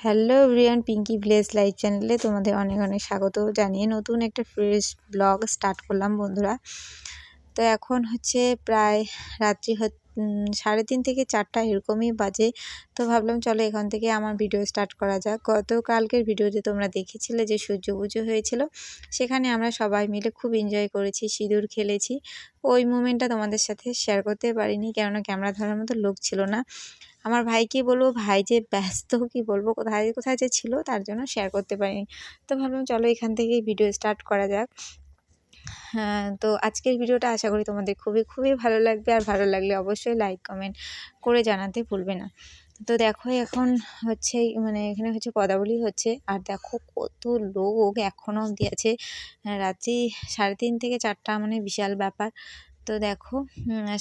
Hello everyone, Pinky village live চ্যানেলে তোমাদের অনেক অনেক স্বাগত জানিয়ে নতুন একটা ফ্রেশ ব্লগ স্টার্ট করলাম বন্ধুরা। তো এখন হচ্ছে প্রায় রাত্রি 3:30 থেকে 4টা এরকমই বাজে। তো ভাবলাম চলো এখান থেকে আমার ভিডিও স্টার্ট করা যাক। গতকালকের ভিডিওতে তোমরা দেখেছিলে যে সূর্য পুজো হয়েছিল, সেখানে আমরা সবাই মিলে খুব এনজয় করেছি, সিঁদুর খেলেছি। ওই মোমেন্টটা তোমাদের সাথে শেয়ার করতে পারিনি, কেননা ক্যামেরা ধরার মতো লোক ছিল না। আমার ভাইকে বলবো, ভাই যে ব্যস্ত, কি বলবো, কোথায় কোথায় যে ছিল, তার জন্য শেয়ার করতে পারিনি। তো ভাবলাম চলো এখান থেকেই ভিডিও স্টার্ট করা যাক। হ্যাঁ, তো আজকের ভিডিওটা আশা করি তোমাদের খুবই খুবই ভালো লাগবে, আর ভালো লাগলে অবশ্যই লাইক কমেন্ট করে জানাতে ভুলবে না। তো দেখো এখন হচ্ছে এখানে হচ্ছে পদাবলী হচ্ছে, আর দেখো কত লোক এখনো অবধি আছে। রাত্রি 3:30 থেকে 4টা, মানে বিশাল ব্যাপার। তো দেখো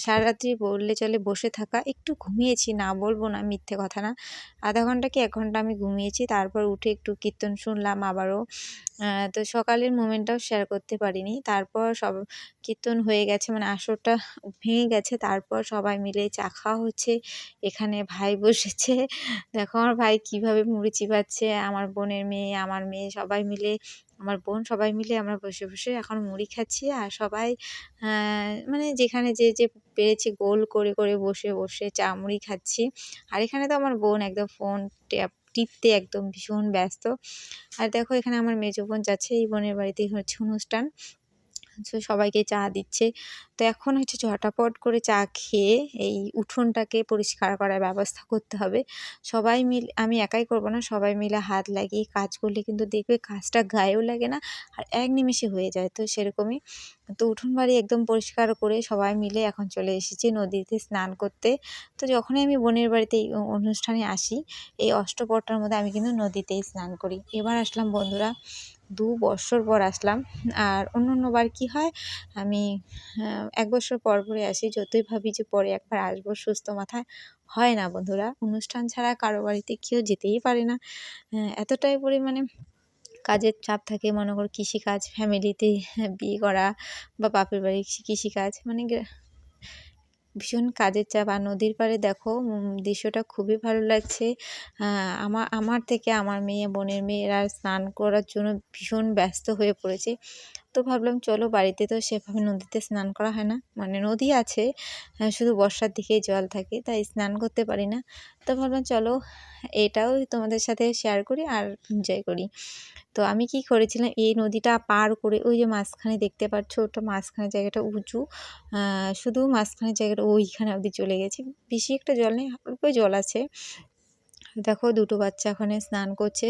সারারাত্রি বললে চলে বসে থাকা। একটু ঘুমিয়েছি, না বলবো না, মিথ্যে কথা না, আধা ঘন্টা কি 1 ঘন্টা আমি ঘুমিয়েছি। তারপর উঠে একটু কীর্তন শুনলাম আবারও। তো সকালের মোমেন্টটাও শেয়ার করতে পারিনি। তারপর সব কীর্তন হয়ে গেছে, মানে আসরটা ভেঙে গেছে। তারপর সবাই মিলে চা খাওয়া হচ্ছে। এখানে ভাই বসেছে, দেখো আমার ভাই কিভাবে মুড়ি চিবাচ্ছে। আমার বোনের মেয়ে, আমার মেয়ে, সবাই মিলে, আমার বোন, সবাই মিলে আমরা বসে বসে এখন মুড়ি খাচ্ছি। আর সবাই মানে যেখানে যে পেরেছি গোল করে করে বসে বসে চা মুড়ি খাচ্ছি। আর এখানে তো আমার বোন একদম ফোন টিপতে একদম ভীষণ ব্যস্ত। আর দেখো এখানে আমার মেজো বোন যাচ্ছে, এই বোনের বাড়িতেই হচ্ছে অনুষ্ঠান, তো সবাইকে চা দিচ্ছে। তো এখন হচ্ছে ঝটাপট করে চা খেয়ে এই উঠোনটাকে পরিষ্কার করার ব্যবস্থা করতে হবে। সবাই মিলে, আমি একাই করব না, সবাই মিলে হাত লাগিয়ে কাজ করলে কিন্তু দেখবে কাজটা গায়েও লাগে না, আর এক নিমেষে হয়ে যায়। তো সেরকমই, তো উঠোন বাড়ি একদম পরিষ্কার করে সবাই মিলে এখন চলে এসেছি নদীতে স্নান করতে। তো যখনই আমি বোনের বাড়িতে এই অনুষ্ঠানে আসি, এই অষ্টপহরটার মধ্যে আমি কিন্তু নদীতেই স্নান করি। এবার আসলাম বন্ধুরা, 2 বছর পর আসলাম। আর অন্যান্যবার কি হয়, আমি 1 বছর পর পরে আসি। যতই ভাবি যে পরে একবার আসবো, সুস্থ মাথায় হয় না বন্ধুরা। অনুষ্ঠান ছাড়া কারো বাড়িতে কেউ যেতেই পারে না। এতটাই পরিমাণে কাজের চাপ থাকে। মনে করো কৃষিকাজ, ফ্যামিলিতে বিয়ে করা বা বাপের বাড়ির কৃষিকাজ, মানে ভীষণ কাজের চাপ। আর নদীর পাড়ে দেখো দৃশ্যটা খুবই ভালো লাগছে। আমার থেকে আমার মেয়ে, বোনের মেয়েরা স্নান করার জন্য ভীষণ ব্যস্ত হয়ে পড়েছে। তো ভাবলাম চলো, বাড়িতে তো সেভাবে নদীতে স্নান করা হয় না, মানে নদী আছে, শুধু বর্ষার দিকেই জল থাকে, তাই স্নান করতে পারি না। তো ভাবলাম চলো এটাও তোমাদের সাথে শেয়ার করি আর এনজয় করি। তো আমি কি করেছিলাম, এই নদীটা পার করে ওই যে মাঝখানে দেখতে পাচ্ছ, ওটা মাঝখানে জায়গাটা উঁচু, শুধু মাঝখানে জায়গাটা ওইখানে অবধি চলে গেছি। বেশি একটা জল নেই, অল্প জল আছে। দেখো দুটো বাচ্চা ওখানে স্নান করছে।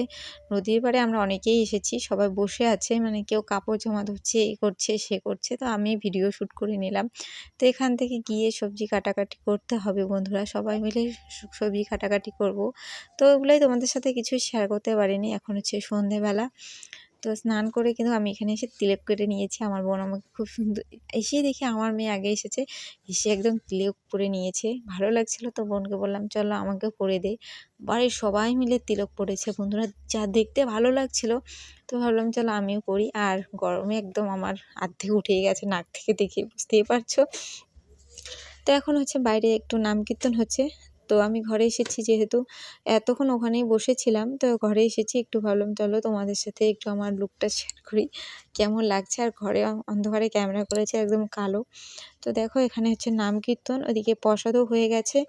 নদীর পাড়ে আমরা অনেকেই এসেছি, সবাই বসে আছে, মানে কেউ কাপড় জামা ধুচ্ছে, এ করছে সে করছে। তো আমি ভিডিও শ্যুট করে নিলাম। তো এখান থেকে গিয়ে সবজি কাটাকাটি করতে হবে বন্ধুরা, সবাই মিলে সবজি কাটাকাটি করব। তো ওগুলোই তোমাদের সাথে কিছু শেয়ার করতে পারিনি। এখন হচ্ছে সন্ধেবেলা। তো স্নান করে কিন্তু আমি এখানে এসে তিলক কেটে নিয়েছি। আমার বোন আমাকে খুব সুন্দর, এসেই দেখি আমার মেয়ে আগে এসেছে, এসে একদম তিলক পরে নিয়েছে। ভালো লাগছিল, তো বোনকে বললাম চলো আমাকেও করে দে। বাড়ির সবাই মিলে তিলক পড়েছে বন্ধুরা, যা দেখতে ভালো লাগছিল। তো ভাবলাম চলো আমিও করি। আর গরমে একদম আমার আর্ধেক উঠেই গেছে নাক থেকে, দেখে বুঝতেই পারছো। তো এখন হচ্ছে বাইরে একটু নাম কীর্তন হচ্ছে। তো আমি ঘরে এসেছি, যেহেতু এতক্ষণ ওখানেই বসেছিলাম, তো ঘরে এসেছি। একটু ভাবলাম চলো তোমাদের সাথে একটু আমার লুকটা শেয়ার করি, কেমন লাগছে। আর ঘরে অন্ধকারে ক্যামেরা করেছে, একদম কালো। তো দেখো এখানে হচ্ছে নাম কীর্তন, ওদিকে প্রসাদও হয়ে গেছে,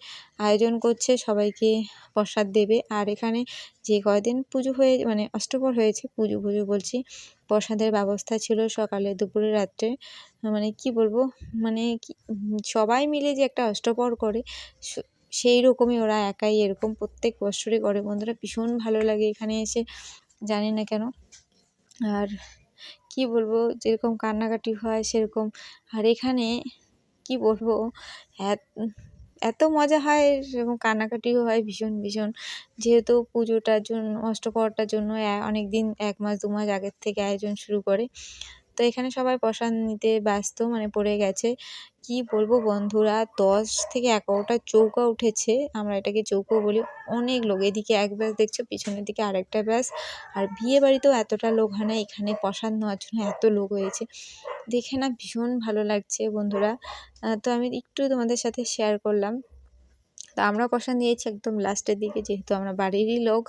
আয়োজন করছে, সবাইকে প্রসাদ দেবে। আর এখানে যে কয়দিন পুজো হয়ে, মানে অষ্টপ্রহর হয়েছে, পুজো বলছি, প্রসাদের ব্যবস্থা ছিল সকালে, দুপুরে, রাত্রে। মানে কি বলবো, মানে সবাই মিলে যে একটা অষ্টপ্রহর করে, সেই রকমই ওরা একাই এরকম প্রত্যেক বছরই করে বন্ধুরা। ভীষণ ভালো লাগে এখানে এসে, জানি না কেন। আর কি বলবো, যেরকম কান্নাকাটি হয় সেরকম। আর এখানে কি বলবো, এত মজা হয়, সেরকম কান্নাকাটিও হয় ভীষণ ভীষণ। যেহেতু পুজোটার জন্য, অষ্টপ্রহরটার জন্য অনেক দিন, 1 মাস 2 মাস আগের থেকে আয়োজন শুরু করে। তো এখানে সবাই প্রসাদ নিতে ব্যস্ত, মানে পড়ে গেছে। কি বলবো বন্ধুরা, 10 থেকে 11টা চৌকা উঠেছে, আমরা এটাকে চৌকো বলি। অনেক লোক, এদিকে এক ব্যাচ দেখছো, পিছনের দিকে আরেকটা ব্যাচ। আর বিয়ে বাড়িতেও এতটা লোক হয় না, এখানে প্রসাদ নেওয়ার জন্য এত লোক হয়েছে, দেখে না ভীষণ ভালো লাগছে বন্ধুরা। তো আমি একটু তোমাদের সাথে শেয়ার করলাম। তো আমরা কষা নিয়েছি একদম লাস্টের দিকে, যেহেতু আমরা বাড়িরই লোক,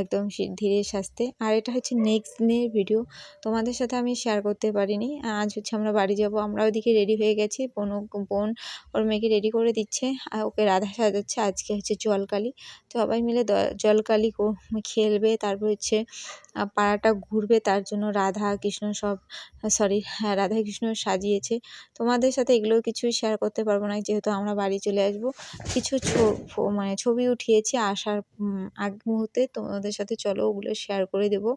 একদম ধীরে সাস্তে। আর এটা হচ্ছে নেক্সট দিনের ভিডিও, তোমাদের সাথে আমি শেয়ার করতে পারিনি। আজ হচ্ছে আমরা বাড়ি যাব, আমরা ওদিকে রেডি হয়ে গেছি, বোন ওর মেয়েকে রেডি করে দিচ্ছে আর ওকে রাধা সাজাচ্ছে। আজকে হচ্ছে জলকালি, সবাই মিলে জলকালি খেলবে, তারপর হচ্ছে পাড়াটা ঘুরবে, তার জন্য রাধা কৃষ্ণ সব হ্যাঁ রাধা কৃষ্ণ সাজিয়েছে। তোমাদের সাথে এগুলো কিছুই শেয়ার করতে পারবো না, যেহেতু আমরা বাড়ি চলে আসবো। কিছু মানে ছবি উঠিয়েছি আসার আগ মুহূর্তে, তোমাদের সাথে চলো ওগুলো শেয়ার করে দেবো।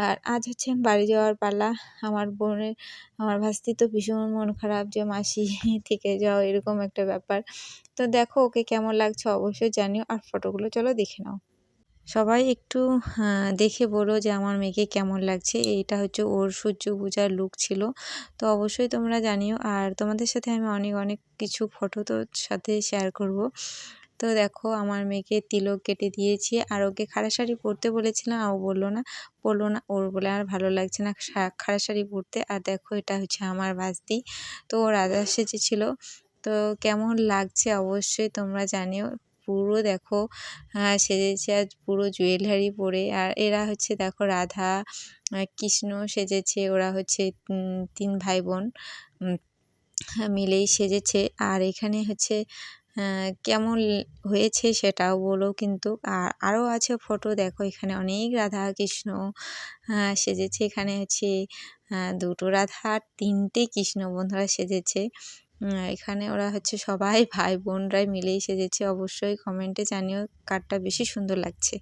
আর আজ হচ্ছে বাড়ি যাওয়ার পালা। আমার ভাস্তি তো ভীষণ মন খারাপ যে মাসি থেকে যাও, এরকম একটা ব্যাপার। তো দেখো ওকে কেমন লাগছে অবশ্যই জানিও, আর ফটোগুলো চলো দেখে নাও। সবাই একটু দেখে বলো যে আমার মেয়েকে কেমন লাগছে। এইটা হচ্ছে ওর সূর্য পূজার লুক ছিল, তো অবশ্যই তোমরা জানিও। আর তোমাদের সাথে আমি অনেক কিছু ফটো তো সাথে শেয়ার করব। তো দেখো আমার মেয়েকে তিলক কেটে দিয়েছি, আর ওকে খাড়া শাড়ি পরতে বলেছিলাম, ও পরলো না, ওর বলে আর ভালো লাগছে না খাড়া শাড়ি পরতে। আর দেখো এটা হচ্ছে আমার ভাস্তি, তো ও রাধা সেজেছিল। তো কেমন লাগছে অবশ্যই তোমরা জানিও। পুরো দেখো সেজেছে আজ পুরো জুয়েলারি পরে। আর এরা হচ্ছে দেখো রাধা কৃষ্ণ সেজেছে, ওরা হচ্ছে 3 ভাই বোন মিলেই সেজেছে। আর এখানে হচ্ছে কেমন হয়েছে সেটাও বলো কিন্তু। আর আরও আছে ফটো, দেখো এখানে অনেক রাধা কৃষ্ণ সেজেছে। এখানে হচ্ছে 2টো রাধা আর 3টে কৃষ্ণ বন্ধুরা সেজেছে। এখানে ওরা হচ্ছে সবাই ভাই বোনরাই মিলেই সেজেছে। অবশ্যই কমেন্টে জানিও কারটা বেশি সুন্দর লাগছে।